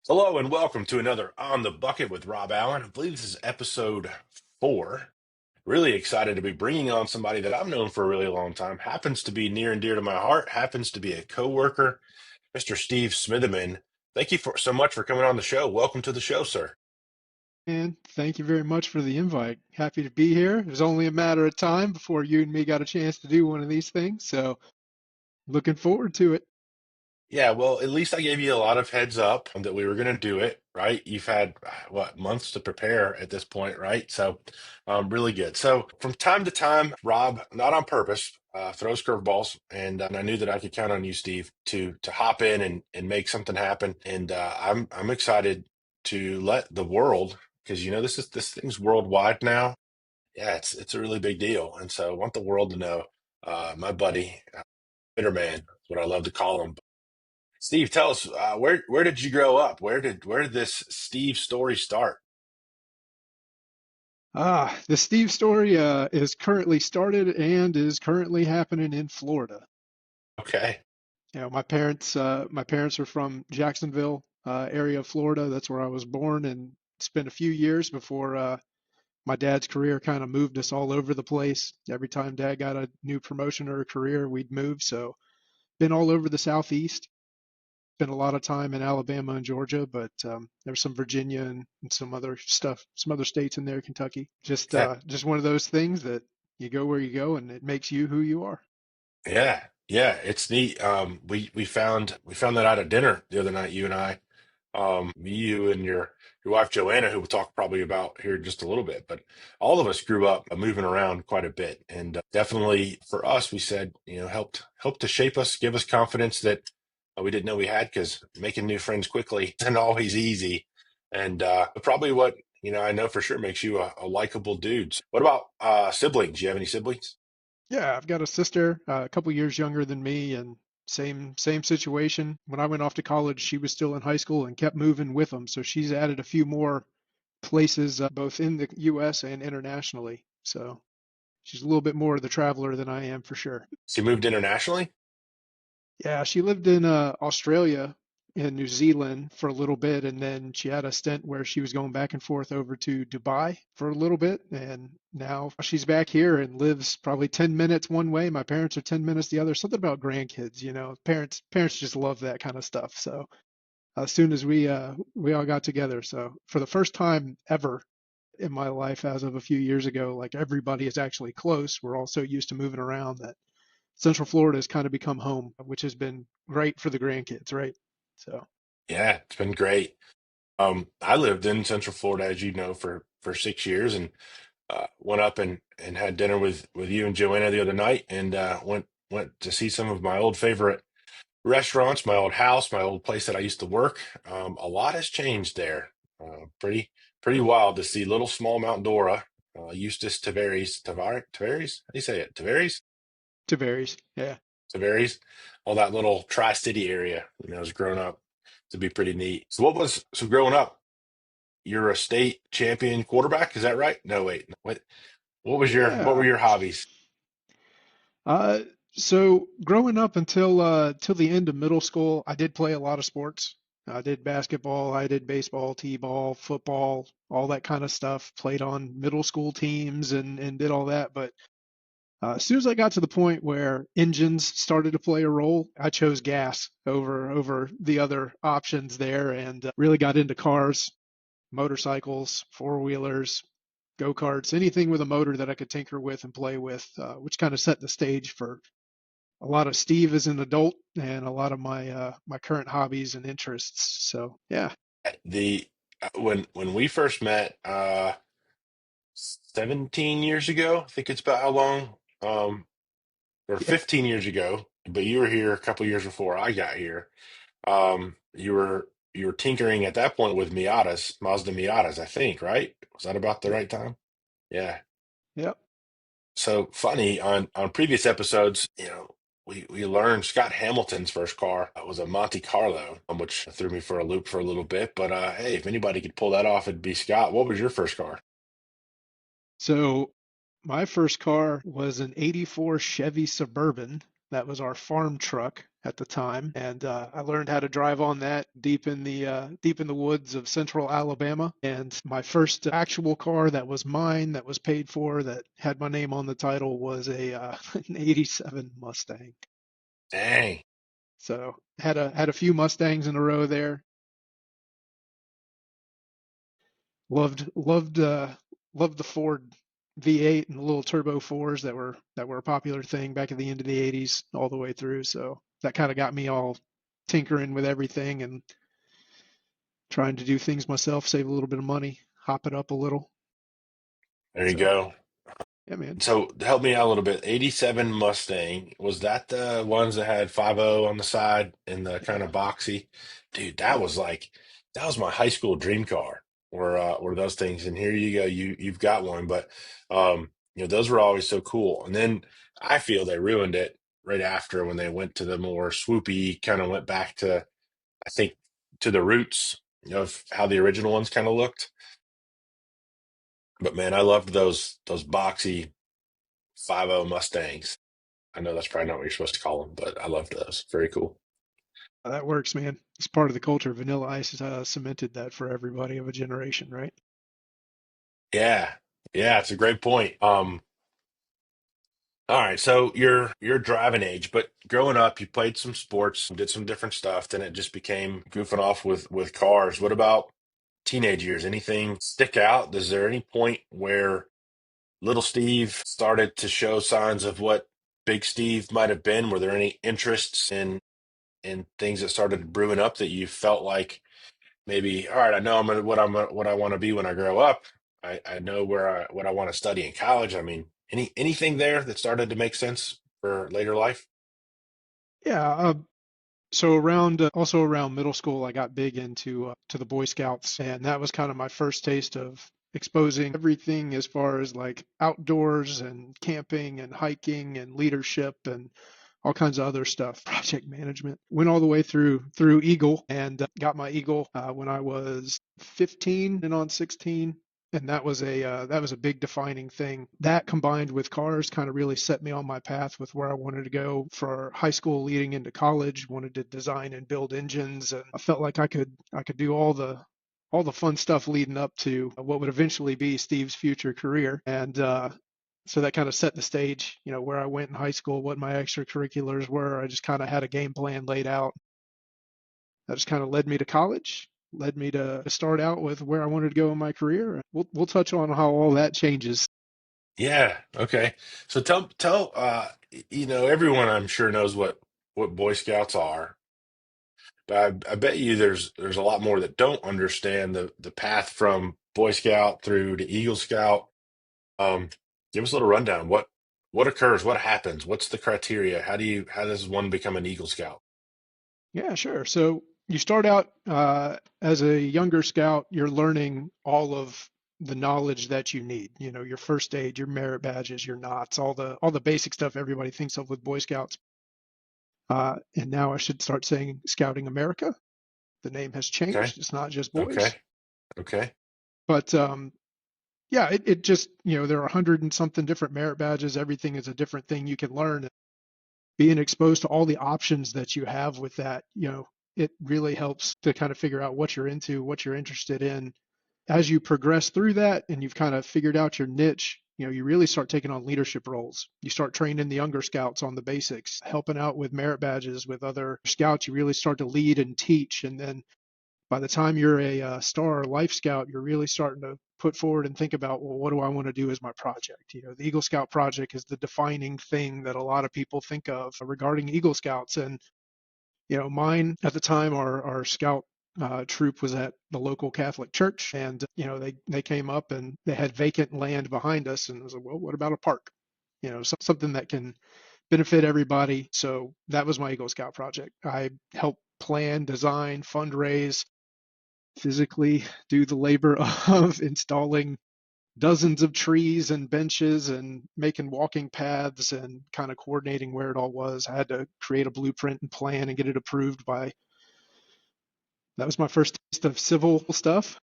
Hello and welcome to another On the Bucket with Rob Allen. I believe this is episode 4. Really excited to be bringing on somebody that I've known for a really long time. Happens to be near and dear to my heart. Happens to be a coworker, Mr. Steve Smitherman. Thank you so much for coming on the show. Welcome to the show, sir. And thank you very much for the invite. Happy to be here. It was only a matter of time before you and me got a chance to do one of these things, so looking forward to it. Yeah, well, at least I gave you a lot of heads up that we were going to do it, right? You've had, what, months to prepare at this point, right? So, really good. So, from time to time, Rob, not on purpose, throws curveballs, and I knew that I could count on you, Steve, to hop in and make something happen. And I'm excited to let the world, because this thing's worldwide now. Yeah, it's a really big deal, and so I want the world to know my buddy, Bitterman, what I love to call him. Steve, tell us where did you grow up? Where did this Steve story start? The Steve story is currently started and is currently happening in Florida. Okay, My parents are from Jacksonville area of Florida. That's where I was born, and spent a few years before my dad's career kind of moved us all over the place. Every time Dad got a new promotion or a career, we'd move. So been all over the Southeast. Spent a lot of time in Alabama and Georgia, but there's some Virginia and some other stuff, some other states in there, Kentucky. okay, Just one of those things that you go where you go, and it makes you who you are. yeah, it's neat. We found that out at dinner the other night. You and I, you and your wife Joanna, who we'll talk probably about here in just a little bit. But all of us grew up moving around quite a bit, and definitely for us, we said helped to shape us, give us confidence that we didn't know we had, because making new friends quickly isn't always easy, and probably what I know for sure makes you a likable dude. What about siblings? Do you have any siblings? Yeah, I've got a sister a couple years younger than me, and same situation. When I went off to college, she was still in high school and kept moving with them. So she's added a few more places, both in the U.S. and internationally. So she's a little bit more of the traveler than I am for sure. She moved internationally. Yeah, she lived in Australia and New Zealand for a little bit, and then she had a stint where she was going back and forth over to Dubai for a little bit, and now she's back here and lives probably 10 minutes one way. My parents are 10 minutes the other. Something about grandkids, parents just love that kind of stuff. So as soon as we all got together, so for the first time ever in my life as of a few years ago, like everybody is actually close. We're all so used to moving around that Central Florida has kind of become home, which has been great for the grandkids, right? So, Yeah, it's been great. I lived in Central Florida, as you know, for 6 years, and went up and had dinner with you and Joanna the other night, and went to see some of my old favorite restaurants, my old house, my old place that I used to work. A lot has changed there. Pretty wild to see little small Mount Dora, Eustis, Tavares. How do you say it? to varies. Yeah. Tavares, all that little Tri-City area. Has grown up to be pretty neat. So growing up? You're a state champion quarterback, is that right? No, wait. What were Yeah. your hobbies? Uh, so growing up till the end of middle school, I did play a lot of sports. I did basketball, I did baseball, t-ball, football, all that kind of stuff. Played on middle school teams and did all that. But as soon as I got to the point where engines started to play a role, I chose gas over the other options there, and really got into cars, motorcycles, four wheelers, go karts, anything with a motor that I could tinker with and play with, which kind of set the stage for a lot of Steve as an adult and a lot of my current hobbies and interests. So yeah, The when we first met 17 years ago, I think it's about how long, or yeah, 15 years ago, but you were here a couple years before I got here. You were tinkering at that point with Mazda Miatas, I think, right? Was that about the yeah, right time? Yeah. yeah. So funny, on previous episodes, we learned Scott Hamilton's first car was a Monte Carlo, which threw me for a loop for a little bit. But hey, if anybody could pull that off, it'd be Scott. What was your first car? So my first car was an '84 Chevy Suburban. That was our farm truck. at the time, and I learned how to drive on that deep in the woods of central Alabama. And my first actual car that was mine, that was paid for, that had my name on the title, was a an '87 Mustang. Dang. So had a few Mustangs in a row there. Loved the Ford V8 and the little turbo fours that were a popular thing back at the end of the '80s all the way through. So that kind of got me all tinkering with everything and trying to do things myself, save a little bit of money, hop it up a little. There you So go. yeah, man. So help me out a little bit. 87 Mustang, was that the ones that had 50 on the side and the kind Yeah. of boxy? Dude, Yep. that was my high school dream car. Were those things. And here you go, you've got one, but those were always so cool. And then I feel they ruined it right after when they went to the more swoopy, kind of went back to, I think, to the roots of how the original ones kind of looked. But man, I loved those boxy 50 Mustangs. I know that's probably not what you're supposed to call them, but I loved those. Very cool. That works, man. It's part of the culture. Vanilla Ice cemented that for everybody of a generation, right? Yeah. Yeah, it's a great point. All right, so you're driving age, but growing up, you played some sports, did some different stuff, then it just became goofing off with cars. What about teenage years? Anything stick out? Is there any point where little Steve started to show signs of what big Steve might have been? Were there any interests in things that started brewing up that you felt like maybe, all right, I know what I want to be when I grow up. I know what I want to study in college. I mean, anything there that started to make sense for later life? Yeah. So around also around middle school, I got big into to the Boy Scouts, and that was kind of my first taste of exposing everything as far as like outdoors and camping and hiking and leadership and all kinds of other stuff, project management. Went all the way through Eagle and got my Eagle when I was 15 and on 16. And that was a big defining thing. That combined with cars kind of really set me on my path with where I wanted to go for high school leading into college. Wanted to design and build engines, and I felt like I could do all the fun stuff leading up to what would eventually be Steve's future career. And so that kind of set the stage, you know, where I went in high school, what my extracurriculars were. I just kind of had a game plan laid out. That just kind of led me to college, led me to start out with where I wanted to go in my career. We'll touch on how all that changes. Yeah. Okay. So tell everyone I'm sure knows what Boy Scouts are, but I bet you there's a lot more that don't understand the path from Boy Scout through to Eagle Scout. Um, Give us a little rundown. What occurs? What happens? What's the criteria? How does one become an Eagle Scout? Yeah, sure. So you start out as a younger scout, you're learning all of the knowledge that you need. You know, your first aid, your merit badges, your knots, all the basic stuff everybody thinks of with Boy Scouts. And now I should start saying Scouting America. The name has Okay. changed. It's not just boys. Okay. Okay. But yeah, it just, you know, there are 100 and something different merit badges. Everything is a different thing you can learn. Being exposed to all the options that you have with that, you know, it really helps to kind of figure out what you're into, what you're interested in. As you progress through that and you've kind of figured out your niche, you know, you really start taking on leadership roles. You start training the younger scouts on the basics, helping out with merit badges with other scouts. You really start to lead and teach. And then by the time you're a star life scout, you're really starting to put forward and think about, well, what do I want to do as my project? You know, the Eagle Scout project is the defining thing that a lot of people think of regarding Eagle Scouts. And, you know, mine at the time, our scout troop was at the local Catholic church. And, you know, they came up and they had vacant land behind us. And I was like, well, what about a park? You know, something that can benefit everybody. So that was my Eagle Scout project. I helped plan, design, fundraise, physically do the labor of installing dozens of trees and benches and making walking paths and kind of coordinating where it all was. I had to create a blueprint and plan and get it approved by. That was my first taste of civil stuff.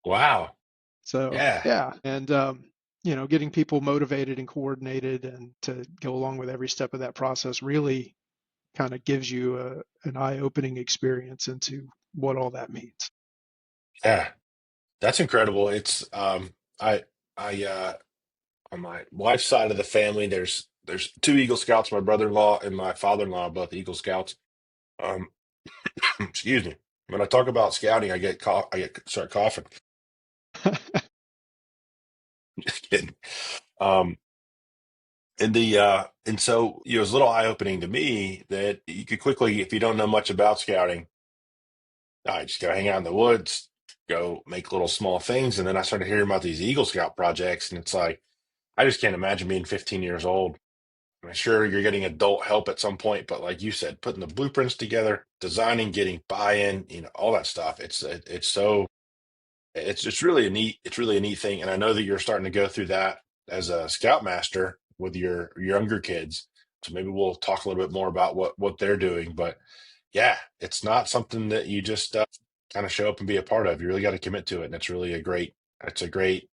Wow. So Yeah. yeah, and you know, getting people motivated and coordinated and to go along with every step of that process really kind of gives you an eye-opening experience into what all that means. Yeah, that's incredible. It's I on my wife's side of the family, there's two Eagle Scouts. My brother-in-law and my father-in-law, both Eagle Scouts. Um, excuse me. When I talk about scouting, I get start coughing. Just kidding. Um, and so it was a little eye-opening to me that you could quickly, if you don't know much about scouting, I just go hang out in the woods, go make little small things, and then I started hearing about these Eagle Scout projects, and it's like I just can't imagine being 15 years old. I'm sure you're getting adult help at some point, but like you said, putting the blueprints together, designing, getting buy-in, all that stuff. It's really a neat thing. And I know that you're starting to go through that as a scoutmaster with your younger kids. So maybe we'll talk a little bit more about what they're doing. But yeah, it's not something that you just kind of show up and be a part of. You really got to commit to it, and it's a great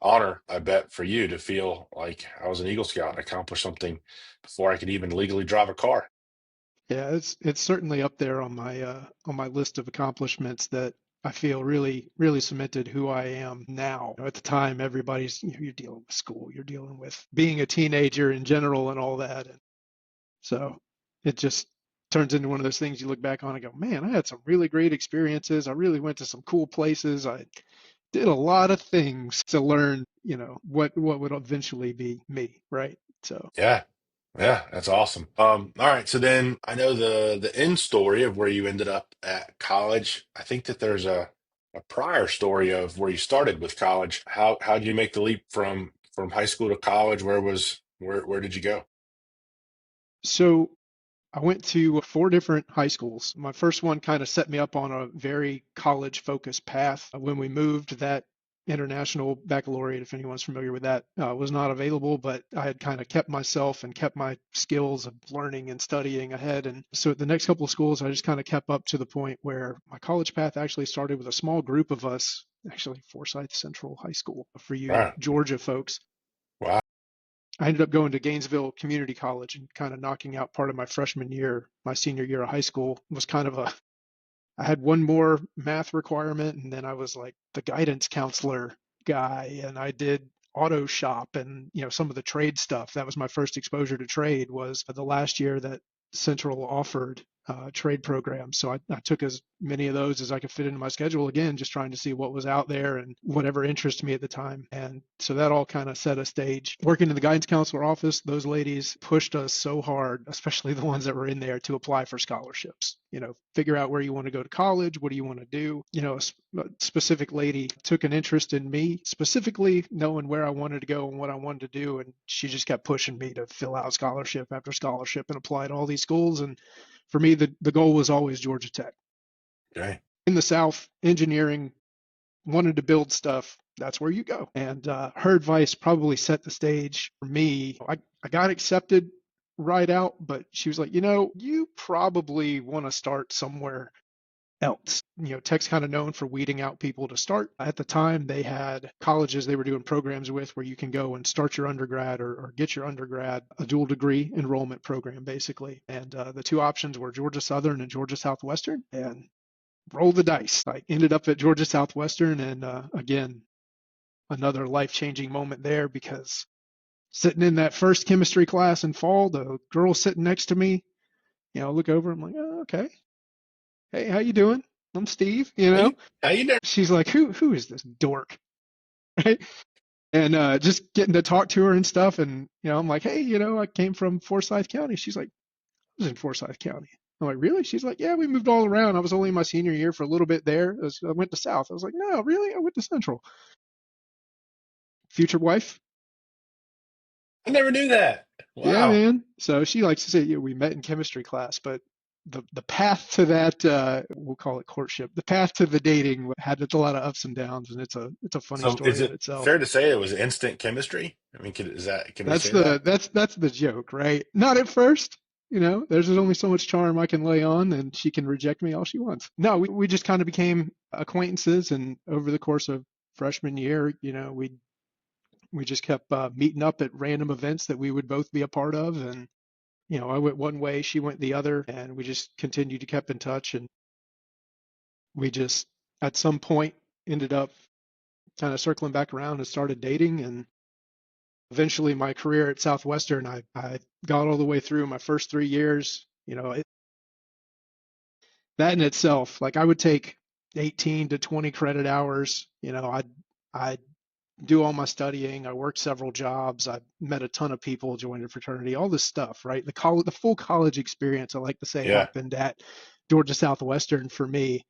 honor, I bet, for you to feel like I was an Eagle Scout and accomplished something before I could even legally drive a car. Yeah, it's certainly up there on my list of accomplishments that I feel really cemented who I am now. At the time, everybody's you're dealing with school, you're dealing with being a teenager in general and all that, and so it just turns into one of those things you look back on and go, man, I had some really great experiences. I really went to some cool places. I did a lot of things to learn, what would eventually be me, right? So. Yeah. Yeah, that's awesome. All right. So then I know the end story of where you ended up at college. I think that there's a prior story of where you started with college. How did you make the leap from high school to college? Where did you go? So I went to four different high schools. My first one kind of set me up on a very college focused path. When we moved, that international baccalaureate, if anyone's familiar with that, was not available, but I had kind of kept myself and kept my skills of learning and studying ahead. And so at the next couple of schools, I just kind of kept up to the point where my college path actually started with a small group of us, actually Forsyth Central High School for you Wow. Georgia folks. Wow. I ended up going to Gainesville Community College and kind of knocking out part of my freshman year. My senior year of high school was kind of I had one more math requirement, and then I was like the guidance counselor guy, and I did auto shop and some of the trade stuff. That was my first exposure to trade. Was the last year that Central offered trade programs, so I took as many of those as I could fit into my schedule. Again, just trying to see what was out there and whatever interested me at the time. And so that all kind of set a stage. Working in the guidance counselor office, those ladies pushed us so hard, especially the ones that were in there, to apply for scholarships. Figure out where you want to go to college, what do you want to do. A specific lady took an interest in me, specifically knowing where I wanted to go and what I wanted to do, and she just kept pushing me to fill out scholarship after scholarship and apply to all these schools. And for me, the goal was always Georgia Tech. Okay. In the South, engineering, wanted to build stuff, that's where you go. And her advice probably set the stage for me. I got accepted right out, but she was like, you probably want to start somewhere else. Tech's kind of known for weeding out people to start. At the time, they had colleges they were doing programs with where you can go and start your undergrad or get your undergrad, a dual degree enrollment program, basically. And the two options were Georgia Southern and Georgia Southwestern. And roll the dice. I ended up at Georgia Southwestern, and again, another life-changing moment there because sitting in that first chemistry class in fall, the girl sitting next to me, look over, I'm like, oh, okay. Hey, how you doing? I'm Steve, How you how you doing? She's like, who is this dork? Right? And just getting to talk to her and stuff. And, I'm like, hey, I came from Forsyth County. She's like, I was in Forsyth County. I'm like, really? She's like, yeah, we moved all around. I was only in my senior year for a little bit there. I went to South. I was like, no, really? I went to Central. Future wife. I never knew that. Yeah, Wow. man. So she likes to say, we met in chemistry class, but the path to that, we'll call it courtship. The path to the dating had a lot of ups and downs, and it's a funny So is story of it itself. fair to say it was instant chemistry? I mean, can we That's say that? the joke, right? Not at first. There's only so much charm I can lay on, and she can reject me all she wants. No, we just kind of became acquaintances, and over the course of freshman year, we just kept meeting up at random events that we would both be a part of, and I went one way, she went the other, and we just continued to keep in touch. And we just, at some point, ended up kind of circling back around and started dating. And eventually, my career at Southwestern, I got all the way through my first 3 years. That in itself, like I would take 18 to 20 credit hours. I'd do all my studying. I worked several jobs. I met a ton of people, joined a fraternity, all this stuff, right? The full college experience, I like to say, Yeah. happened at Georgia Southwestern for me.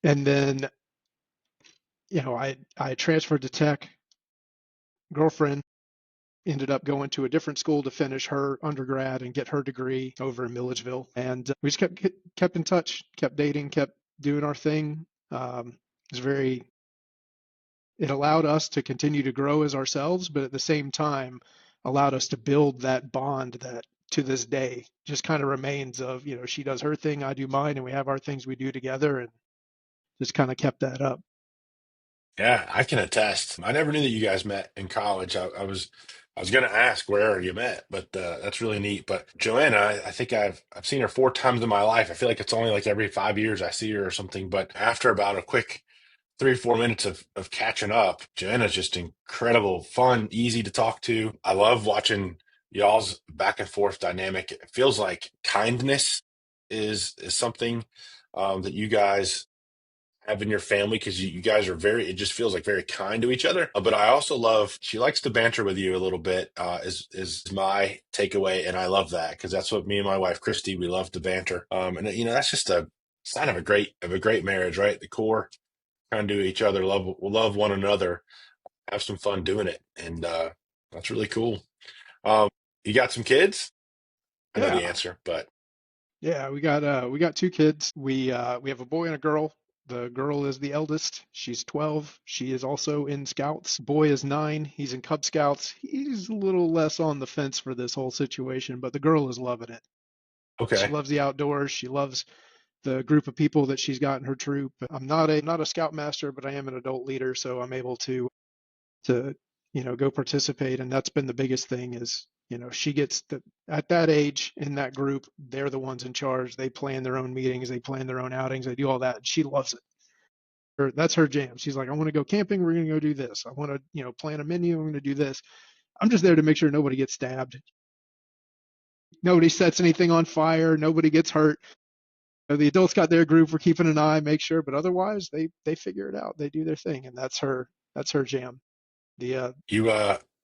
And then, I transferred to tech. Girlfriend ended up going to a different school to finish her undergrad and get her degree over in Milledgeville. And we just kept in touch, kept dating, kept doing our thing. It was very it allowed us to continue to grow as ourselves, but at the same time allowed us to build that bond that to this day just kind of remains of, she does her thing, I do mine, and we have our things we do together, and just kind of kept that up. Yeah, I can attest. I never knew that you guys met in college. I was going to ask where you met, but that's really neat. But Joanna, I think I've seen her 4 times in my life. I feel like it's only like every 5 years I see her or something. But after about a quick 3 or 4 minutes of catching up, Joanna's just incredible, fun, easy to talk to. I love watching y'all's back and forth dynamic. It feels like kindness is something that you guys have in your family because you guys are very, it just feels like very kind to each other. But I also love, she likes to banter with you a little bit, is my takeaway. And I love that because that's what me and my wife, Christy, we love to banter. And that's just a sign of a great marriage, right? The core kind of do each other, love one another, have some fun doing it. And that's really cool. Um, you got some kids? I know the Yeah, answer, but yeah, we got two kids. We have a boy and a girl. The girl is the eldest. She's 12. She is also in Scouts. Boy is 9. He's in Cub Scouts. He's a little less on the fence for this whole situation, but the girl is loving it. She okay. loves the outdoors. She loves the group of people that she's got in her troop. I'm not a scoutmaster, but I am an adult leader, so I'm able to go participate. And that's been the biggest thing is, she gets the at that age in that group, they're the ones in charge. They plan their own meetings, they plan their own outings, they do all that. And she loves it. That's her jam. She's like, I want to go camping. We're going to go do this. I want to, plan a menu. I'm going to do this. I'm just there to make sure nobody gets stabbed. Nobody sets anything on fire. Nobody gets hurt. The adults got their group. We're keeping an eye, make sure, but otherwise they figure it out. They do their thing, and that's her jam. The You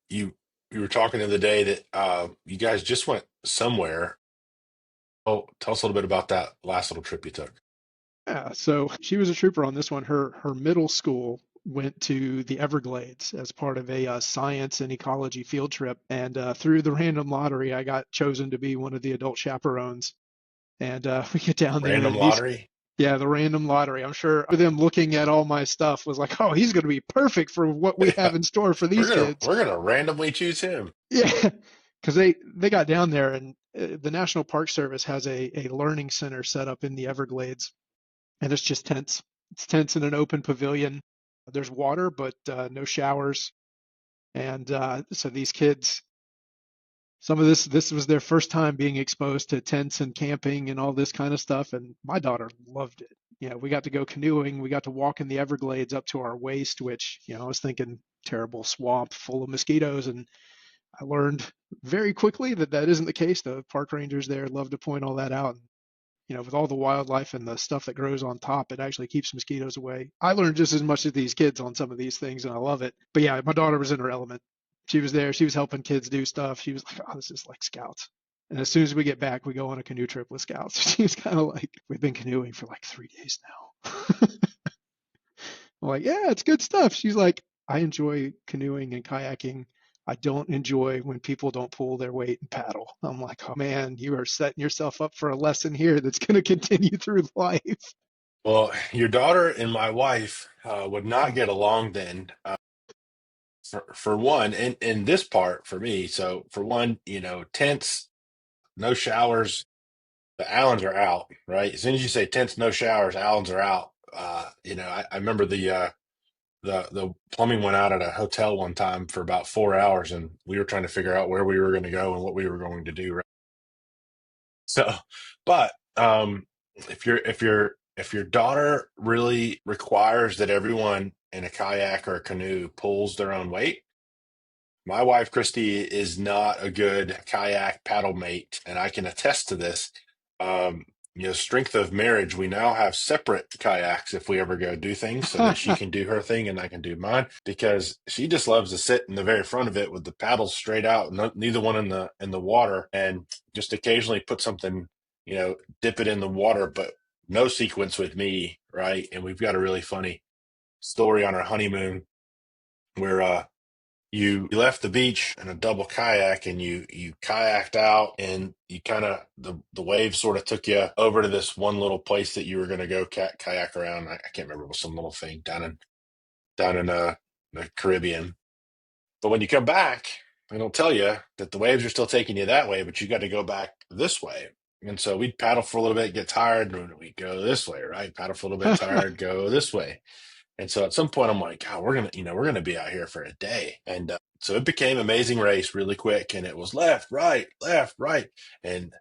you you were talking the other day that you guys just went somewhere. Oh, tell us a little bit about that last little trip you took. Yeah, so she was a trooper on this one. Her middle school went to the Everglades as part of a science and ecology field trip, and through the random lottery, I got chosen to be one of the adult chaperones. And we get down there, Random and these lottery. yeah, the random lottery. I'm sure them looking at all my stuff was like, oh, he's going to be perfect for what we Yeah, have in store for we're these gonna kids. we're gonna randomly choose him. Yeah, because they got down there, and the National Park Service has a learning center set up in the Everglades, and it's just tents. It's tents in an open pavilion. There's water, but no showers. And so these kids, some of this was their first time being exposed to tents and camping and all this kind of stuff. And my daughter loved it. We got to go canoeing. We got to walk in the Everglades up to our waist, which I was thinking terrible swamp full of mosquitoes, and I learned very quickly that that isn't the case. The park rangers there love to point all that out. With all the wildlife and the stuff that grows on top, it actually keeps mosquitoes away. I learned just as much as these kids on some of these things, and I love it. But yeah, my daughter was in her element. She was there. She was helping kids do stuff. She was like, "Oh, this is like Scouts." And as soon as we get back, we go on a canoe trip with Scouts. She was kind of like, "We've been canoeing for like 3 days now." I'm like, "Yeah, it's good stuff." She's like, "I enjoy canoeing and kayaking. I don't enjoy when people don't pull their weight and paddle." I'm like, "Oh man, you are setting yourself up for a lesson here that's going to continue through life." Well, your daughter and my wife would not Mm. get along then. For one, and this part for me. So for one, tents, no showers. The Allens are out, right? As soon as you say tents, no showers, Allens are out. I remember the plumbing went out at a hotel one time for about 4 hours, and we were trying to figure out where we were going to go and what we were going to do. Right? So, but if your daughter really requires that everyone in a kayak or a canoe pulls their own weight, my wife, Christy, is not a good kayak paddle mate, and I can attest to this. Um, strength of marriage, we now have separate kayaks if we ever go do things so that she can do her thing and I can do mine because she just loves to sit in the very front of it with the paddles straight out, neither one in the water, and just occasionally put something, dip it in the water, but no sequence with me, right? And we've got a really funny story on our honeymoon where you left the beach in a double kayak and you kayaked out and you kind of the waves sort of took you over to this one little place that you were going to go kayak around. I can't remember, it was some little thing down in the Caribbean. But when you come back, they don't tell you that the waves are still taking you that way, but you got to go back this way. And so we'd paddle for a little bit, get tired, and we'd go this way, right? Paddle for a little bit, tired, go this way. And so at some point, I'm like, God, we're gonna be out here for a day. And so it became Amazing Race really quick, and it was left, right, and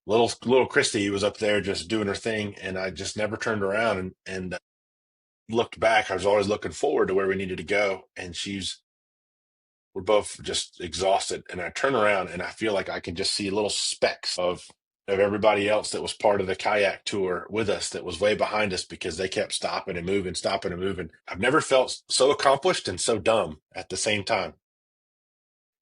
little Christy was up there just doing her thing, and I just never turned around and looked back. I was always looking forward to where we needed to go, and we're both just exhausted. And I turn around and I feel like I can just see little specks of everybody else that was part of the kayak tour with us that was way behind us because they kept stopping and moving, stopping and moving. I've never felt so accomplished and so dumb at the same time.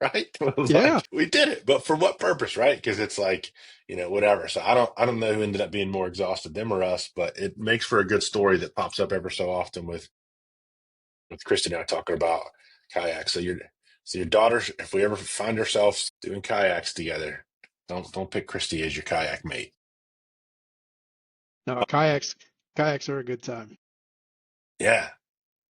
Right? It was Yeah. like we did it, but for what purpose, right? Because it's like, whatever. So I don't know who ended up being more exhausted, them or us, but it makes for a good story that pops up ever so often with Kristen and I talking about kayaks. So your daughter, if we ever find ourselves doing kayaks together, don't pick Christy as your kayak mate. No, kayaks are a good time. Yeah,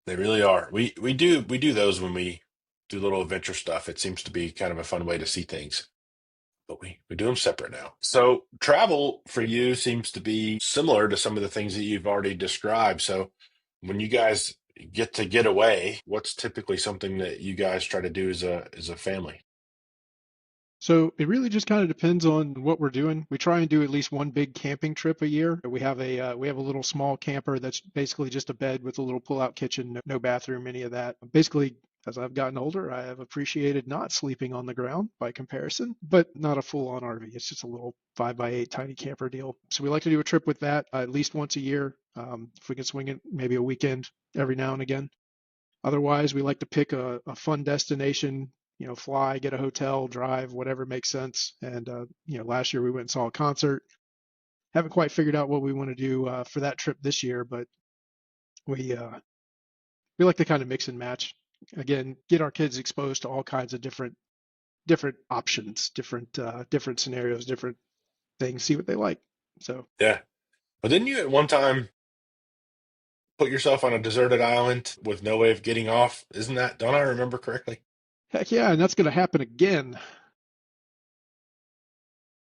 they really are. We do those when we do little adventure stuff. It seems to be kind of a fun way to see things. But we do them separate now. So travel for you seems to be similar to some of the things that you've already described. So when you guys get away, what's typically something that you guys try to do as a family? So it really just kind of depends on what we're doing. We try and do at least one big camping trip a year. We have a little small camper that's basically just a bed with a little pull-out kitchen, no bathroom, any of that. Basically, as I've gotten older, I have appreciated not sleeping on the ground by comparison, but not a full-on RV. It's just a little 5x8 tiny camper deal. So we like to do a trip with that at least once a year. If we can swing it, maybe a weekend every now and again. Otherwise, we like to pick a fun destination, fly, get a hotel, drive, whatever makes sense. And, last year we went and saw a concert. Haven't quite figured out what we want to do for that trip this year, but we uh, we like to kind of mix and match. Again, get our kids exposed to all kinds of different options, different scenarios, different things, see what they like. So Yeah. But didn't you at one time put yourself on a deserted island with no way of getting off? Don't I remember correctly? heck yeah, and that's going to happen again.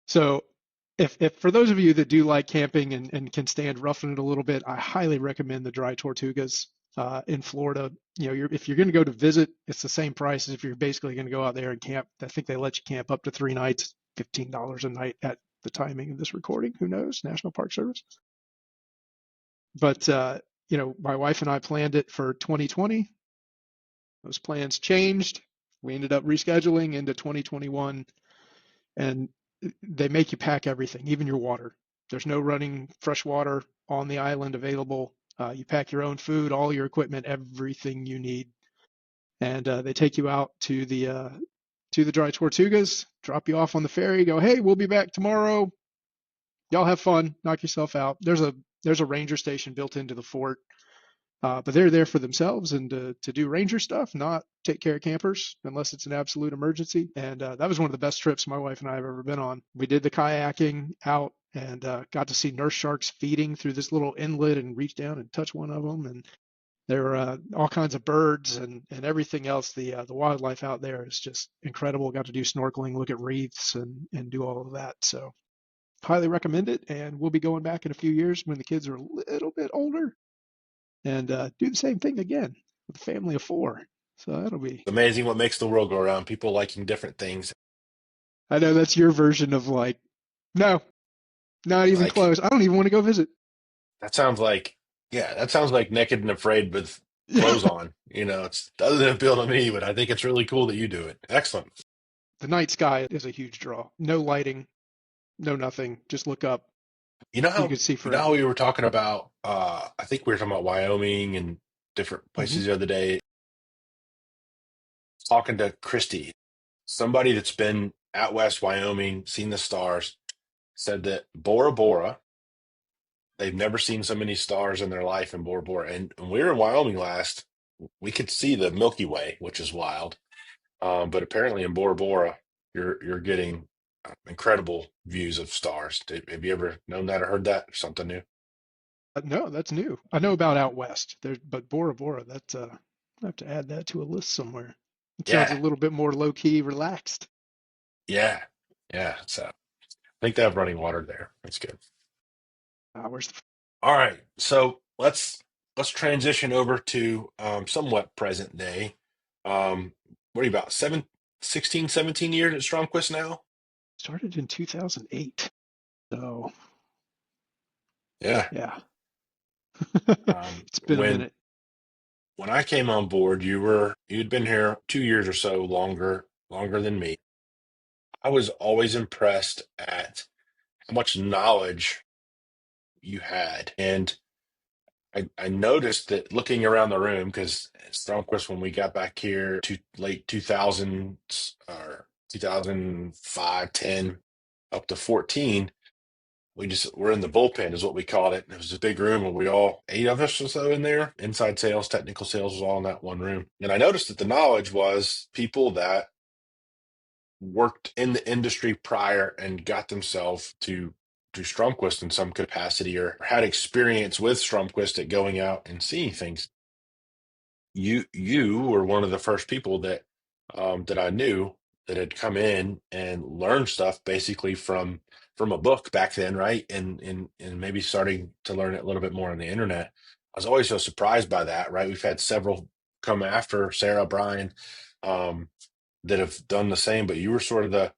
So if for those of you that do like camping and can stand roughing it a little bit, I highly recommend the Dry Tortugas in Florida. If you're going to go to visit, it's the same price as if you're basically going to go out there and camp. I think they let you camp up to 3 nights, $15 a night at the timing of this recording. Who knows? National Park Service. But my wife and I planned it for 2020. Those plans changed. We ended up rescheduling into 2021, and they make you pack everything, even your water. There's no running fresh water on the island available. You pack your own food, all your equipment, everything you need, and they take you out to the Dry Tortugas, drop you off on the ferry, go, hey, we'll be back tomorrow. Y'all have fun, knock yourself out. There's a ranger station built into the fort, but they're there for themselves and to do ranger stuff, not take care of campers unless it's an absolute emergency. And that was one of the best trips my wife and I have ever been on. We did the kayaking out and got to see nurse sharks feeding through this little inlet and reach down and touch one of them. And there were all kinds of birds and everything else. The wildlife out there is just incredible. Got to do snorkeling, look at reefs, and do all of that. So highly recommend it. And we'll be going back in a few years when the kids are a little bit older and do the same thing again. with a family of four. So that'll be. It's amazing what makes the world go around. People liking different things. I know that's your version of like, no, not even Like close. I don't even want to go visit. that sounds like, yeah, that sounds like Naked and Afraid with Yeah. clothes on. It's doesn't appeal to me, but I think it's really cool that you do it. Excellent. The night sky is a huge draw. No lighting, no nothing. Just look up. You can see You know how forever. we were talking about I think we were talking about Wyoming and different Hmm. places the other day, talking to Christy, somebody that's been out west Wyoming, seen the stars, said that Bora Bora, they've never seen so many stars in their life in Bora Bora. And when we were in Wyoming last, we could see the Milky Way, which is wild. But apparently in Bora Bora, you're getting incredible views of stars. Have you ever known that or heard that? Something new? No, that's new. I know about out west. There, but Bora Bora, that's I have to add that to a list somewhere. It sounds a Yeah, little bit more low key, relaxed. yeah, yeah. So I think they have running water there. That's good. Where's the All right, so let's transition over to somewhat present day. What are you about 16, 17 years at Stromquist now? started in 2008. So Yeah. yeah, Um, it's been a when minute. when I came on board, you'd been here 2 years or so longer than me. I was always impressed at how much knowledge you had, and I noticed that looking around the room, because Stromquist, when we got back here to late 2000s or 2005, 10, up to 14, we're in the bullpen is what we called it. It was a big room and we all, eight of us or so in there. Inside sales, technical sales was all in that one room. And I noticed that the knowledge was people that worked in the industry prior and got themselves to Stromquist in some capacity or had experience with Stromquist at going out and seeing things. You were one of the first people that I knew that had come in and learned stuff basically from a book back then, right? And maybe starting to learn it a little bit more on the internet. I was always so surprised by that, right? We've had several come after Sarah, Brian, um, that have done the same, but you were sort of the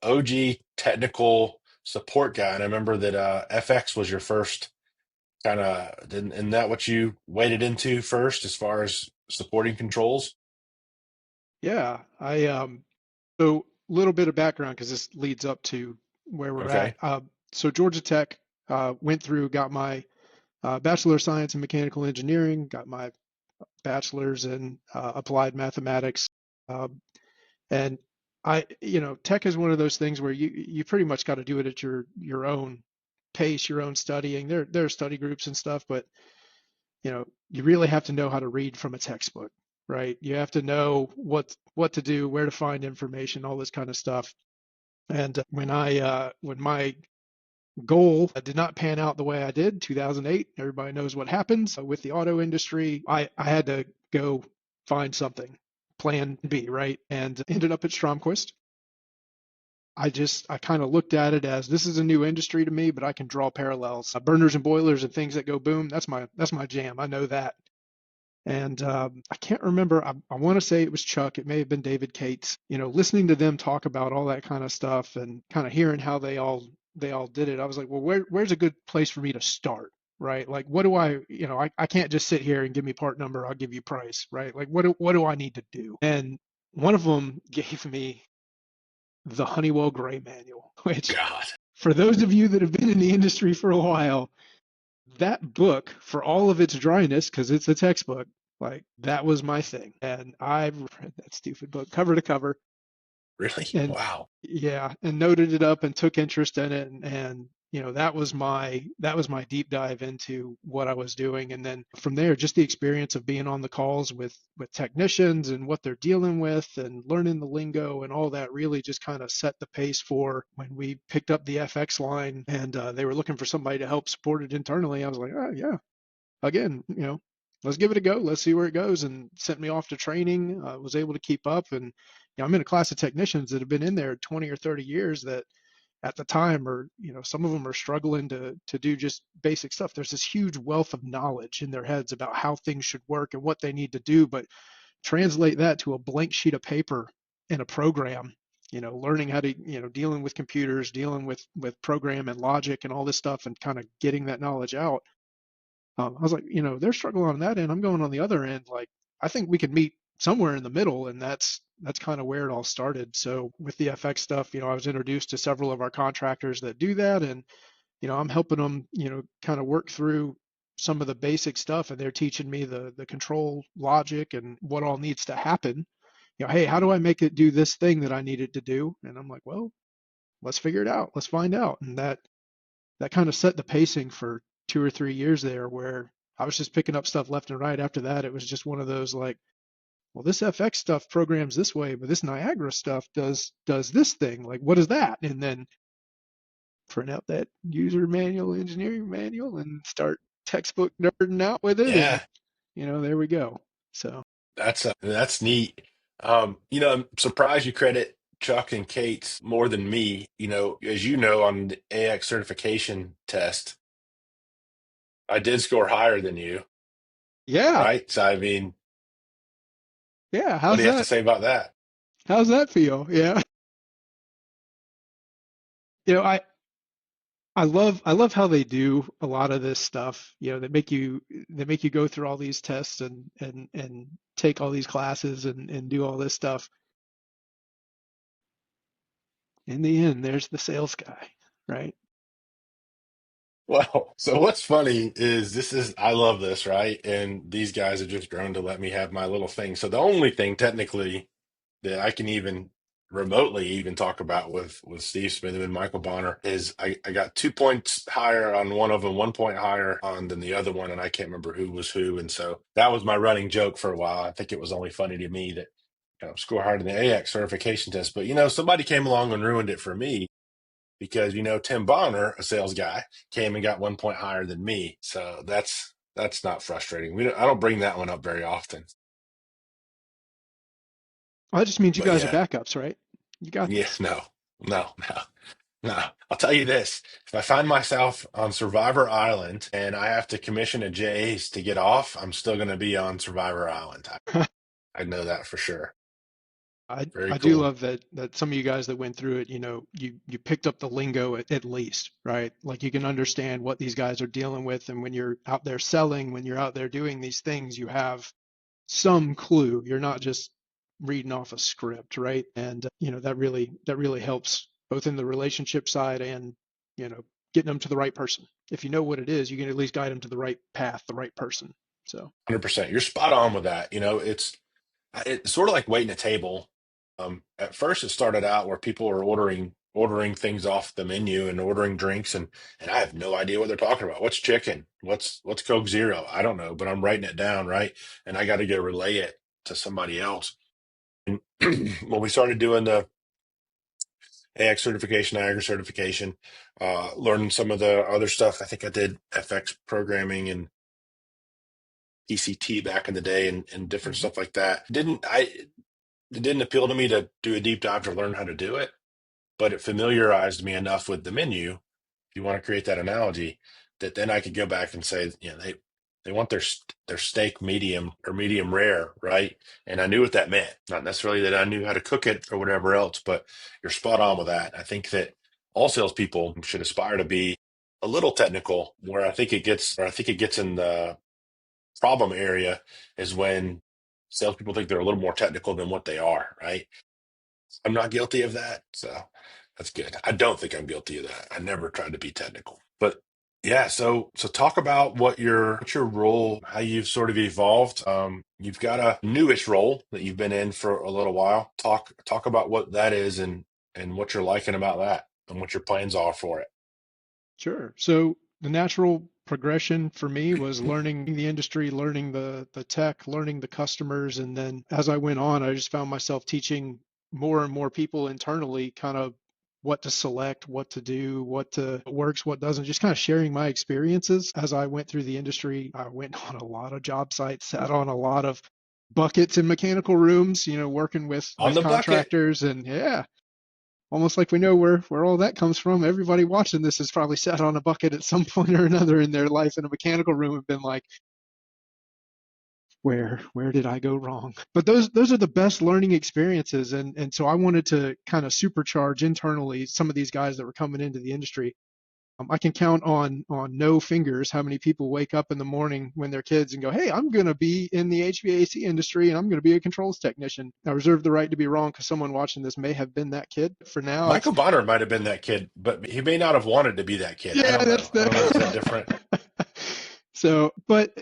OG technical support guy. And I remember that FX was your first kind of, isn't that what you waded into first as far as supporting controls? Yeah, I so a little bit of background because this leads up to where we're at. Okay. So Georgia Tech went through, got my Bachelor of Science in Mechanical Engineering, got my bachelor's in applied mathematics. Um, and tech is one of those things where you pretty much got to do it at your own pace, your own studying. There are study groups and stuff, but you really have to know how to read from a textbook, right? You have to know what to do, where to find information, all this kind of stuff. And when my goal did not pan out the way I did, 2008, everybody knows what happens with the auto industry. I had to go find something, plan B, right? And ended up at Stromquist. I kind of looked at it as this is a new industry to me, but I can draw parallels. Burners and boilers and things that go boom. That's my jam. I know that. And I can't remember. I want to say it was Chuck. It may have been David Cates. Listening to them talk about all that kind of stuff and kind of hearing how they all did it. I was like, well, where's a good place for me to start, right? Like, what do I can't just sit here and give me part number. I'll give you price, right? Like, what do I need to do? And one of them gave me the Honeywell Gray Manual, which God, for those of you that have been in the industry for a while, that book, for all of its dryness, because it's a textbook, like that was my thing. And I've read that stupid book cover to cover, really? and Wow. yeah, and noted it up and took interest in it, and that was my deep dive into what I was doing. And then from there, just the experience of being on the calls with technicians and what they're dealing with and learning the lingo and all that really just kind of set the pace for when we picked up the FX line and they were looking for somebody to help support it internally. I was like, oh yeah, again, let's give it a go. Let's see where it goes. And sent me off to training. Was able to keep up. And I'm in a class of technicians that have been in there 20 or 30 years that at the time are, some of them are struggling to do just basic stuff. There's this huge wealth of knowledge in their heads about how things should work and what they need to do, but translate that to a blank sheet of paper in a program, learning how to, dealing with computers, dealing with program and logic and all this stuff and kind of getting that knowledge out. I was like, they're struggling on that end. I'm going on the other end. Like, I think we could meet somewhere in the middle, and that's kind of where it all started. So with the FX stuff, I was introduced to several of our contractors that do that, and I'm helping them, kind of work through some of the basic stuff, and they're teaching me the control logic and what all needs to happen. Hey, how do I make it do this thing that I need it to do? And I'm like, well, let's figure it out. Let's find out. And that kind of set the pacing for 2 or 3 years there, where I was just picking up stuff left and right. After that, it was just one of those like, well, this FX stuff programs this way, but this Niagara stuff does this thing. Like, what is that? And then print out that user manual, engineering manual, and start textbook nerding out with it. And Yeah, there we go. So that's neat. I'm surprised you credit Chuck and Kate's more than me. As you know, on the AX certification test, I did score higher than you, yeah, right? So I mean, yeah. what do you have to say about that? How's that feel? Yeah. You know, I I love how they do a lot of this stuff. They make you go through all these tests and take all these classes and do all this stuff. In the end, there's the sales guy, right? Well, so what's funny is I love this, right? And these guys have just grown to let me have my little thing. So the only thing technically that I can even remotely even talk about with Steve Smitherman and Michael Bonner is I got 2 points higher on one of them, 1 point higher on than the other one, and I can't remember who was who. And so that was my running joke for a while. I think it was only funny to me that score higher than the AX certification test. But somebody came along and ruined it for me because Tim Bonner, a sales guy, came and got 1 point higher than me. So that's not frustrating. I don't bring that one up very often. Well, that just means you But guys are yeah, backups, right? You got yeah, this. no. No, I'll tell you this. If I find myself on Survivor Island and I have to commission a Jace to get off, I'm still going to be on Survivor Island. I know that for sure. I Very I do cool. love that some of you guys that went through it, you picked up the lingo at least, right? Like you can understand what these guys are dealing with, and when you're out there selling, when you're out there doing these things, you have some clue. You're not just reading off a script, right? And that really helps both in the relationship side and you know getting them to the right person. If you know what it is, you can at least guide them to the right path, the right person. So 100%. You're spot on with that. It's sort of like waiting a table. At first, it started out where people were ordering things off the menu and ordering drinks, and I have no idea what they're talking about. What's chicken? What's Coke Zero? I don't know, but I'm writing it down, right? And I got to go relay it to somebody else. And when we started doing the AX certification, Niagara certification, learning some of the other stuff, I think I did FX programming and ECT back in the day and different mhm. stuff like that. It didn't appeal to me to do a deep dive to learn how to do it, but it familiarized me enough with the menu, if you want to create that analogy, that then I could go back and say, they want their steak medium or medium rare, right? And I knew what that meant. Not necessarily that I knew how to cook it or whatever else, but you're spot on with that. I think that all salespeople should aspire to be a little technical. Where I think it gets in the problem area is when salespeople think they're a little more technical than what they are, right? I'm not guilty of that. So that's good. I don't think I'm guilty of that. I never tried to be technical. But yeah, so talk about what's your role, how you've sort of evolved. You've got a newish role that you've been in for a little while. Talk about what that is and what you're liking about that and what your plans are for it. Sure. So the natural progression for me was learning the industry, learning the tech, learning the customers, and then as I went on, I just found myself teaching more and more people internally kind of what to select, what to do, what works, what doesn't, just kind of sharing my experiences as I went through the industry. I went on a lot of job sites, sat on a lot of buckets in mechanical rooms, working with On with the bucket. contractors and yeah. almost like we know where all that comes from. Everybody watching this has probably sat on a bucket at some point or another in their life in a mechanical room and been like, where did I go wrong? But those are the best learning experiences, and so I wanted to kind of supercharge internally some of these guys that were coming into the industry. I can count on no fingers how many people wake up in the morning when they're kids and go, "Hey, I'm going to be in the HVAC industry and I'm going to be a controls technician." I reserve the right to be wrong because someone watching this may have been that kid. For now, it's Michael Bonner might have been that kid, but he may not have wanted to be that kid. I yeah, don't know. that's I don't know. Is that the different? so, but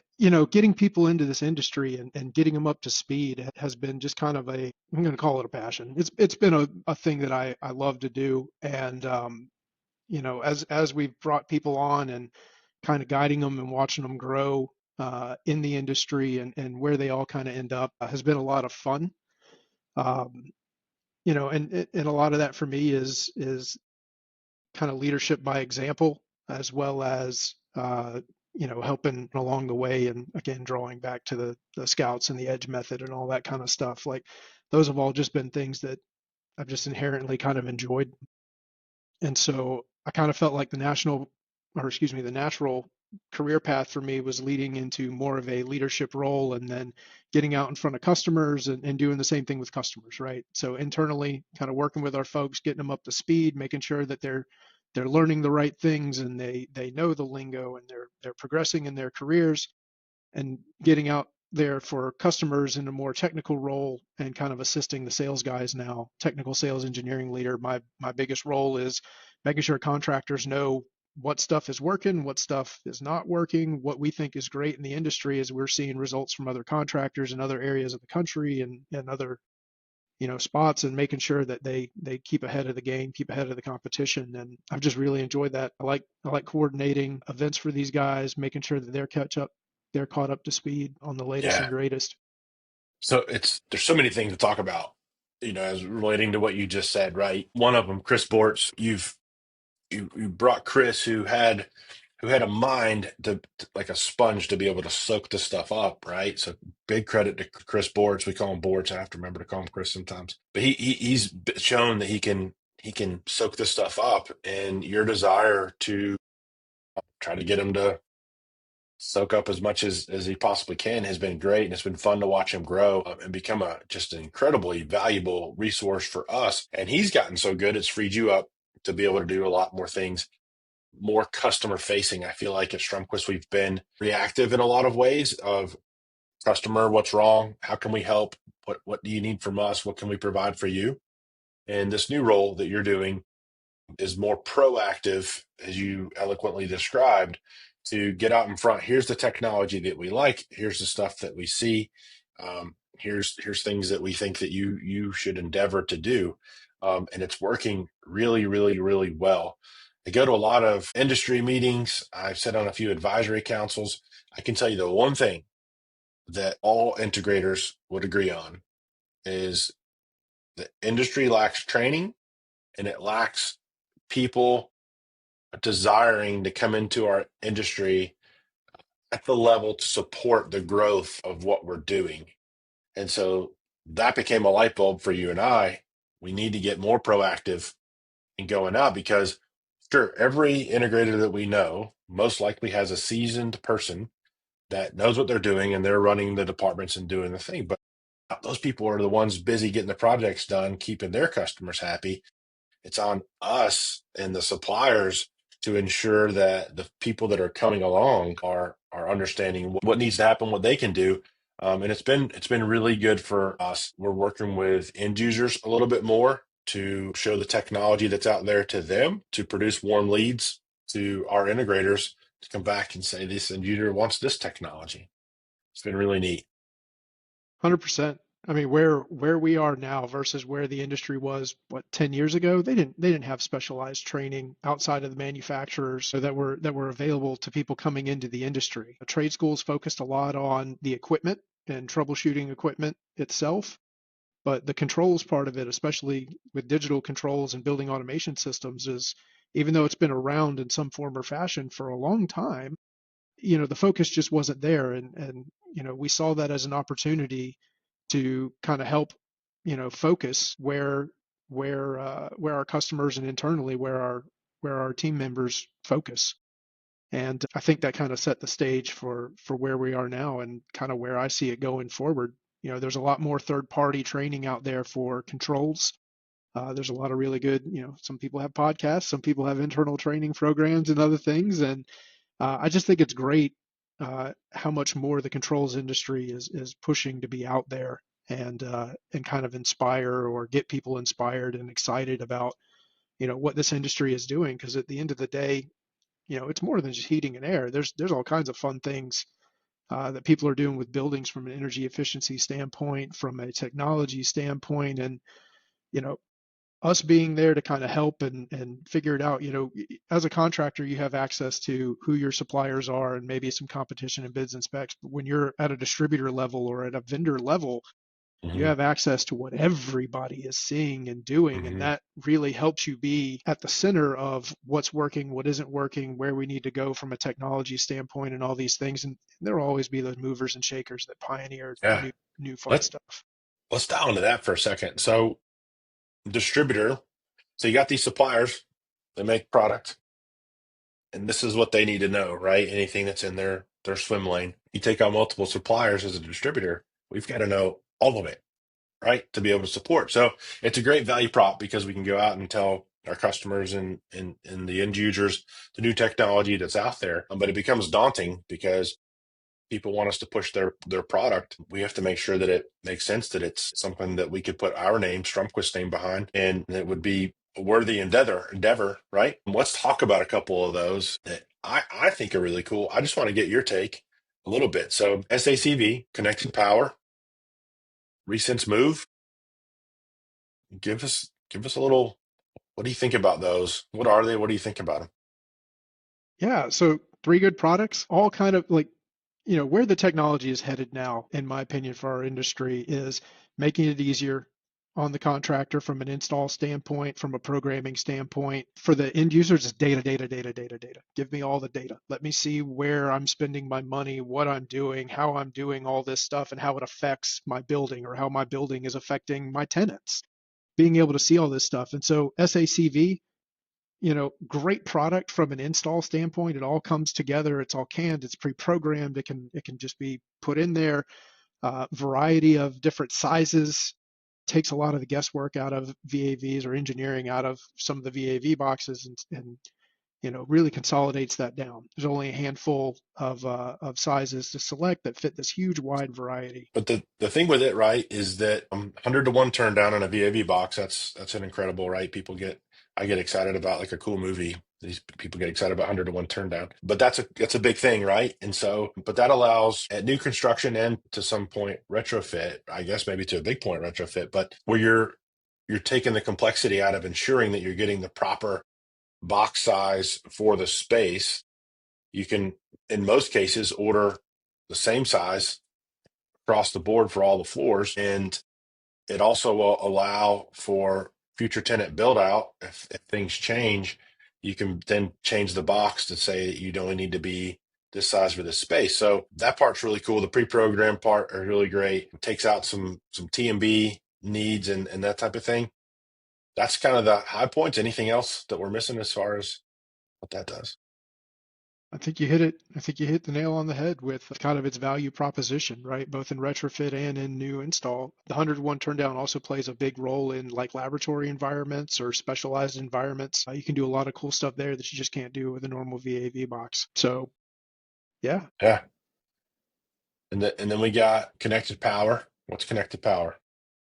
getting people into this industry and getting them up to speed has been just kind of I'm going to call it a passion. It's been a thing that I love to do, and as we've brought people on and kind of guiding them and watching them grow in the industry and where they all kind of end up has been a lot of fun. Um, and a lot of that for me is kind of leadership by example, as well as helping along the way, and again drawing back to the scouts and the edge method and all that kind of stuff. Like those have all just been things that I've just inherently kind of enjoyed. And so I kind of felt like the natural career path for me was leading into more of a leadership role, and then getting out in front of customers and doing the same thing with customers, right? So internally, kind of working with our folks, getting them up to speed, making sure that they're learning the right things and they know the lingo and they're progressing in their careers, and getting out there for customers in a more technical role and kind of assisting the sales guys now. Technical sales engineering leader. My biggest role is making sure contractors know what stuff is working, what stuff is not working, what we think is great in the industry as we're seeing results from other contractors in other areas of the country and other spots, and making sure that they keep ahead of the game, keep ahead of the competition. And I've just really enjoyed that. I like coordinating events for these guys, making sure that they're caught up to speed on the latest and Yeah. greatest. So there's so many things to talk about, as relating to what you just said, right? One of them, Chris Bortz. You brought Chris, who had a mind like a sponge to be able to soak the stuff up, right? So big credit to Chris Bortz. We call him Bortz. I have to remember to call him Chris sometimes. But he's shown that he can soak this stuff up, and your desire to try to get him to soak up as much as he possibly can has been great, and it's been fun to watch him grow and become a just an incredibly valuable resource for us. And he's gotten so good, it's freed you up to be able to do a lot more things, more customer facing. I feel like at Stromquist we've been reactive in a lot of ways of customer, what's wrong? How can we help? What do you need from us? What can we provide for you? And this new role that you're doing is more proactive, as you eloquently described, to get out in front. Here's the technology that we like. Here's the stuff that we see. Here's things that we think that you should endeavor to do, and it's working really, really, really well. I go to a lot of industry meetings. I've sat on a few advisory councils. I can tell you the one thing that all integrators would agree on is the industry lacks training, and it lacks people desiring to come into our industry at the level to support the growth of what we're doing. And so that became a light bulb for you and I. We need to get more proactive in going out because, sure, every integrator that we know most likely has a seasoned person that knows what they're doing and they're running the departments and doing the thing. But those people are the ones busy getting the projects done, keeping their customers happy. It's on us and the suppliers to ensure that the people that are coming along are understanding what needs to happen, what they can do. And it's been really good for us. We're working with end users a little bit more to show the technology that's out there to them, to produce warm leads to our integrators to come back and say this end user wants this technology. It's been really neat. 100%. I mean, where we are now versus where the industry was, what, 10 years ago, they didn't have specialized training outside of the manufacturers that were available to people coming into the industry. The trade schools focused a lot on the equipment and troubleshooting equipment itself, but the controls part of it, especially with digital controls and building automation systems, is, even though it's been around in some form or fashion for a long time, the focus just wasn't there. And we saw that as an opportunity to kind of help focus where our customers and internally where our team members focus. And I think that kind of set the stage for where we are now and kind of where I see it going forward. You know, there's a lot more third party training out there for controls. There's a lot of really good, you know, some people have podcasts, some people have internal training programs and other things. And I just think it's great how much more the controls industry is pushing to be out there and kind of inspire or get people inspired and excited about, you know, what this industry is doing. Because at the end of the day, you know, it's more than just heating and air. There's all kinds of fun things that people are doing with buildings from an energy efficiency standpoint, from a technology standpoint, and you know, us being there to kind of help and figure it out. You know, as a contractor, you have access to who your suppliers are and maybe some competition and bids and specs. But when you're at a distributor level or at a vendor level, you Hmm. have access to what everybody is seeing and doing. And Hmm. that really helps you be at the center of what's working, what isn't working, where we need to go from a technology standpoint and all these things. And there will always be those movers and shakers that pioneer Yeah. new fun Let stuff. let's dial into that for a second. So distributor. So you got these suppliers that make product, and this is what they need to know, right? Anything that's in their swim lane. You take on multiple suppliers as a distributor, we've got to know all of it, right? To be able to support. So it's a great value prop because we can go out and tell our customers and the end users the new technology that's out there. But it becomes daunting because people want us to push their product. We have to make sure that it makes sense, that it's something that we could put our name, Stromquist name behind, and it would be a worthy endeavor, right? And let's talk about a couple of those that I think are really cool. I just want to get your take a little bit. So SACV, connected power, recent move. Give us a little. What do you think about those? What are they? What do you think about them? Yeah. So three good products, all kind of like, you know, where the technology is headed now, in my opinion, for our industry is making it easier on the contractor from an install standpoint, from a programming standpoint. For the end users, it's data, data, data, data, data. Give me all the data. Let me see where I'm spending my money, what I'm doing, how I'm doing all this stuff, and how it affects my building or how my building is affecting my tenants. Being able to see all this stuff. And so SACV, you know, great product from an install standpoint. It all comes together. It's all canned. It's pre-programmed. It can just be put in there. Variety of different sizes takes a lot of the guesswork out of VAVs or engineering out of some of the VAV boxes and you know really consolidates that down. There's only a handful of sizes to select that fit this huge wide variety. But the thing with it, right, is that 100 to 1 turn down on a VAV box, that's an incredible, right? I get excited about like a cool movie. These people get excited about 100 to 1 turn down. But that's a big thing, right? And so, but that allows at new construction and to some point retrofit, I guess maybe to a big point retrofit, but where you're taking the complexity out of ensuring that you're getting the proper box size for the space. You can, in most cases, order the same size across the board for all the floors. And it also will allow for future tenant build out. If things change, you can then change the box to say that you'd only need to be this size for this space. So that part's really cool. The pre-programmed part are really great. It takes out some TMB needs and that type of thing. That's kind of the high points. Anything else that we're missing as far as what that does? I think you hit it. I think you hit the nail on the head with kind of its value proposition, right? Both in retrofit and in new install. The 101 turn down also plays a big role in like laboratory environments or specialized environments. You can do a lot of cool stuff there that you just can't do with a normal VAV box. So, yeah. Yeah. And then we got connected power. What's connected power?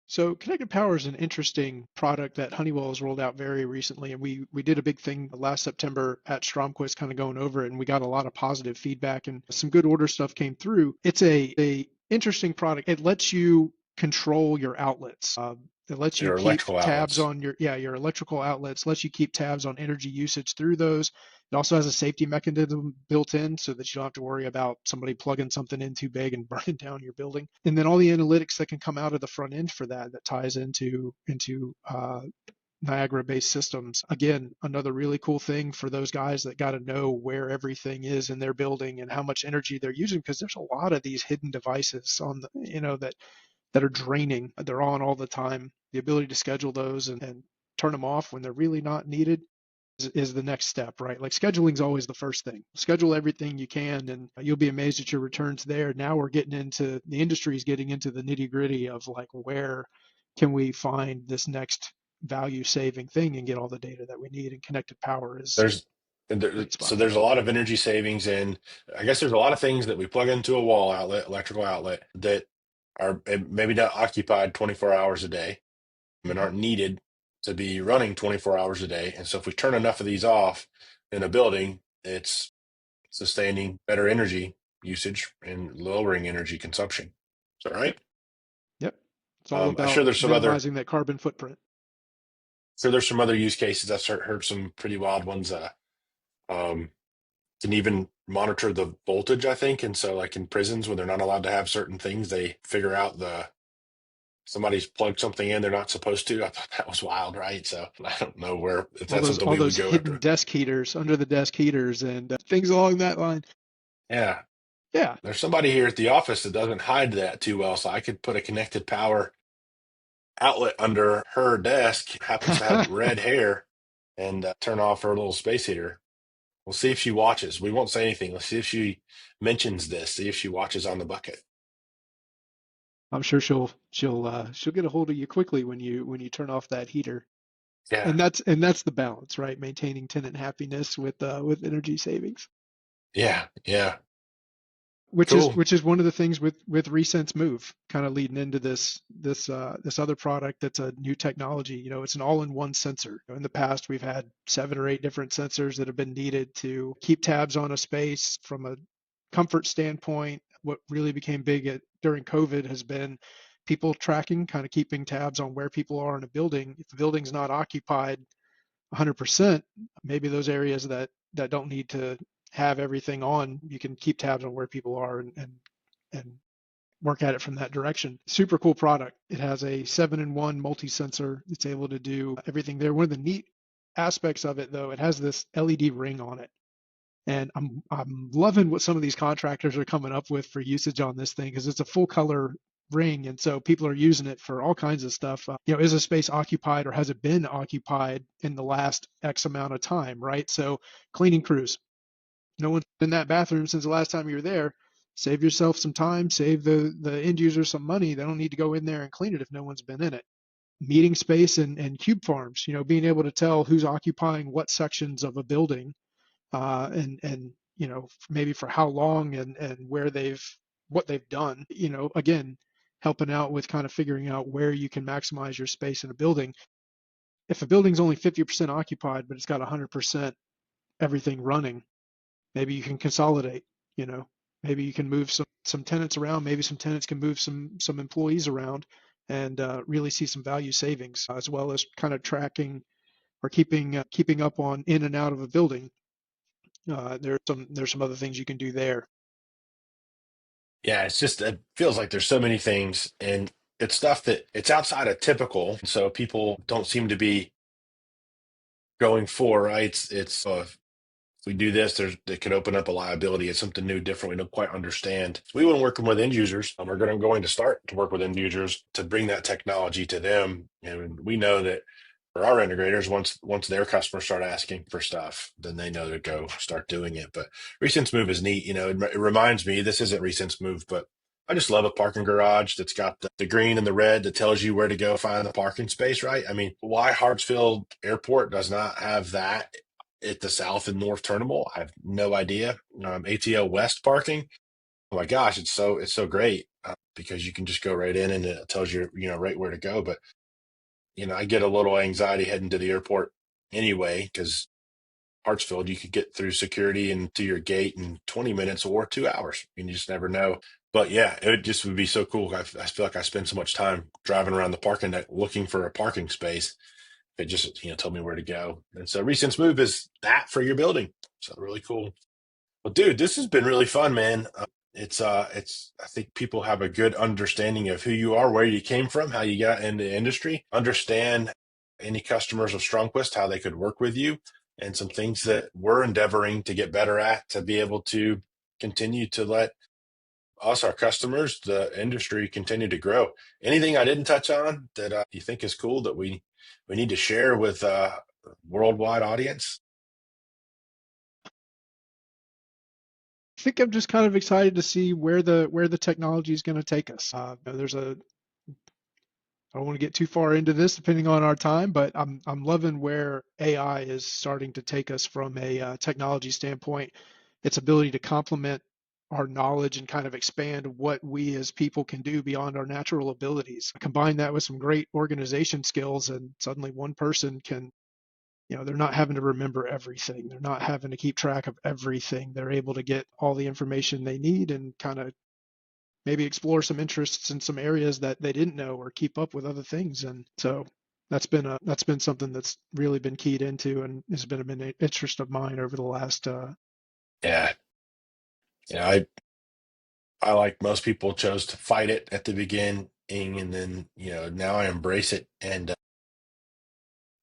So connected power is an interesting product that Honeywell has rolled out very recently, and we did a big thing last September at Stromquist, kind of going over it, and we got a lot of positive feedback and some good order stuff came through. It's a interesting product. It lets you control your outlets. It lets you Your keep electrical tabs outlets. on your electrical outlets. Lets you keep tabs on energy usage through those. It also has a safety mechanism built in so that you don't have to worry about somebody plugging something in too big and burning down your building. And then all the analytics that can come out of the front end for that ties into Niagara-based systems. Again, another really cool thing for those guys that got to know where everything is in their building and how much energy they're using, because there's a lot of these hidden devices on the, you know, that are draining. They're on all the time. The ability to schedule those and turn them off when they're really not needed is the next step, right? Like scheduling is always the first thing. Schedule everything you can, and you'll be amazed at your returns there. Now we're getting into the industry is getting into the nitty gritty of like where can we find this next value saving thing and get all the data that we need. And connected power is There's and a there, great so spot for there's a that. lot of energy savings, and I guess there's a lot of things that we plug into a wall outlet, electrical outlet, that are maybe not occupied 24 hours a day and Mm-hmm. aren't needed to be running 24 hours a day. And so if we turn enough of these off in a building, it's sustaining better energy usage and lowering energy consumption. Is that right? Yep. Yep. It's all I'm sure about there's some other minimizing that carbon footprint. sure there's some other use cases. I've heard some pretty wild ones. Um, can even monitor the voltage, I think. And so like in prisons when they're not allowed to have certain things, they figure out somebody's plugged something in they're not supposed to. I thought that was wild, right? So I don't know where if that's something All we would those go hidden after. desk heaters under the desk heaters and things along that line. Yeah. Yeah. There's somebody here at the office that doesn't hide that too well. So I could put a connected power outlet under her desk, happens to have red hair, and turn off her little space heater. We'll see if she watches. We won't say anything. Let's see if she mentions this, see if she watches on the bucket. I'm sure she'll get a hold of you quickly when you turn off that heater. Yeah. And that's the balance, right? Maintaining tenant happiness with energy savings. Yeah. Yeah. Cool. Which is one of the things with Resense Move, kind of leading into this other product that's a new technology. You know, it's an all-in-one sensor. In the past, we've had 7 or 8 different sensors that have been needed to keep tabs on a space from a comfort standpoint. What really became big during COVID has been people tracking, kind of keeping tabs on where people are in a building. If the building's not occupied 100%, maybe those areas that don't need to have everything on, you can keep tabs on where people are and work at it from that direction. Super cool product. It has a 7-in-1 multi-sensor. It's able to do everything there. One of the neat aspects of it, though, it has this LED ring on it. And I'm loving what some of these contractors are coming up with for usage on this thing because it's a full color ring, and so people are using it for all kinds of stuff. Is a space occupied or has it been occupied in the last X amount of time, right? So cleaning crews, no one's in that bathroom since the last time you were there. Save yourself some time, save the end user some money. They don't need to go in there and clean it if no one's been in it. Meeting space and cube farms, being able to tell who's occupying what sections of a building, and maybe for how long and where what they've done. Again, helping out with kind of figuring out where you can maximize your space in a building. If a building's only 50% occupied but it's got 100% everything running, maybe you can consolidate. you know Maybe you can move some tenants around, maybe some tenants can move some employees around, and really see some value savings, as well as kind of tracking or keeping up on in and out of a building. There's some other things you can do there. Yeah, it's just it feels like there's so many things, and it's stuff that it's outside of typical, so people don't seem to be going for, right? If we do this, it could open up a liability. It's something new, different. We don't quite understand. So we, when working with end users, are going to start to work with end users to bring that technology to them. And we know that for our integrators, once their customers start asking for stuff, then they know to go start doing it. But Resense Move is neat. It reminds me, this isn't Resense Move, but I just love a parking garage that's got the green and the red that tells you where to go find the parking space, right? I mean, why Hartsfield Airport does not have that at the South and North Terminal, I have no idea. ATL West parking, oh my gosh, it's so great, because you can just go right in and it tells you right where to go. But I get a little anxiety heading to the airport anyway, because Hartsfield, you could get through security and to your gate in 20 minutes or 2 hours. You just never know. But yeah, it just would be so cool. I feel like I spend so much time driving around the parking deck looking for a parking space. It just told me where to go. And so Resense Move is that for your building. So really cool. Well, dude, this has been really fun, man. It's I think people have a good understanding of who you are, where you came from, how you got into the industry, understand any customers of Strongquist, how they could work with you, and some things that we're endeavoring to get better at to be able to continue to let us, our customers, the industry continue to grow. Anything I didn't touch on that you think is cool that we we need to share with worldwide audience? I think I'm just kind of excited to see where the technology is going to take us. There's a I don't want to get too far into this depending on our time, but I'm loving where AI is starting to take us from a technology standpoint. Its ability to complement our knowledge and kind of expand what we as people can do beyond our natural abilities. Combine that with some great organization skills, and suddenly one person can, they're not having to remember everything. They're not having to keep track of everything. They're able to get all the information they need and kind of maybe explore some interests in some areas that they didn't know or keep up with other things. And so that's been something that's really been keyed into and has been an interest of mine over the last Yeah, yeah. I like most people chose to fight it at the beginning, and then now I embrace it. And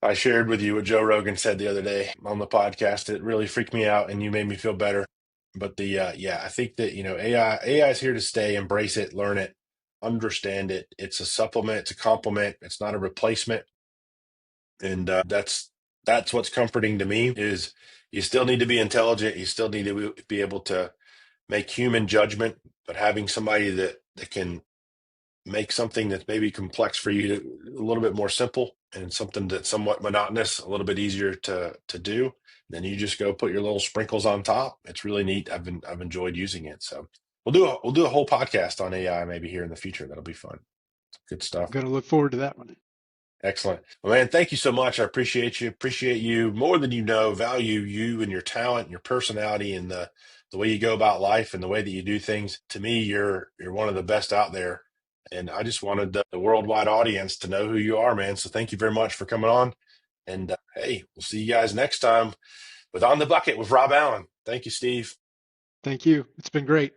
I shared with you what Joe Rogan said the other day on the podcast. It really freaked me out, and you made me feel better. But I think that AI is here to stay. Embrace it, learn it, understand it. It's a supplement. It's a complement. It's not a replacement. And that's what's comforting to me is you still need to be intelligent. You still need to be able to make human judgment, but having somebody that can make something that's maybe complex for you to a little bit more simple, and something that's somewhat monotonous a little bit easier to do. Then you just go put your little sprinkles on top. It's really neat. I've enjoyed using it. So we'll do a whole podcast on AI maybe here in the future. That'll be fun. Good I'm stuff. going to look forward to that one. Excellent. Well, man, thank you so much. I appreciate you. Appreciate you more than you know. Value you and your talent and your personality and the way you go about life and the way that you do things. To me, you're one of the best out there. And I just wanted the worldwide audience to know who you are, man. So thank you very much for coming on. And hey, we'll see you guys next time with On the Bucket with Rob Allen. Thank you, Steve. Thank you. It's been great.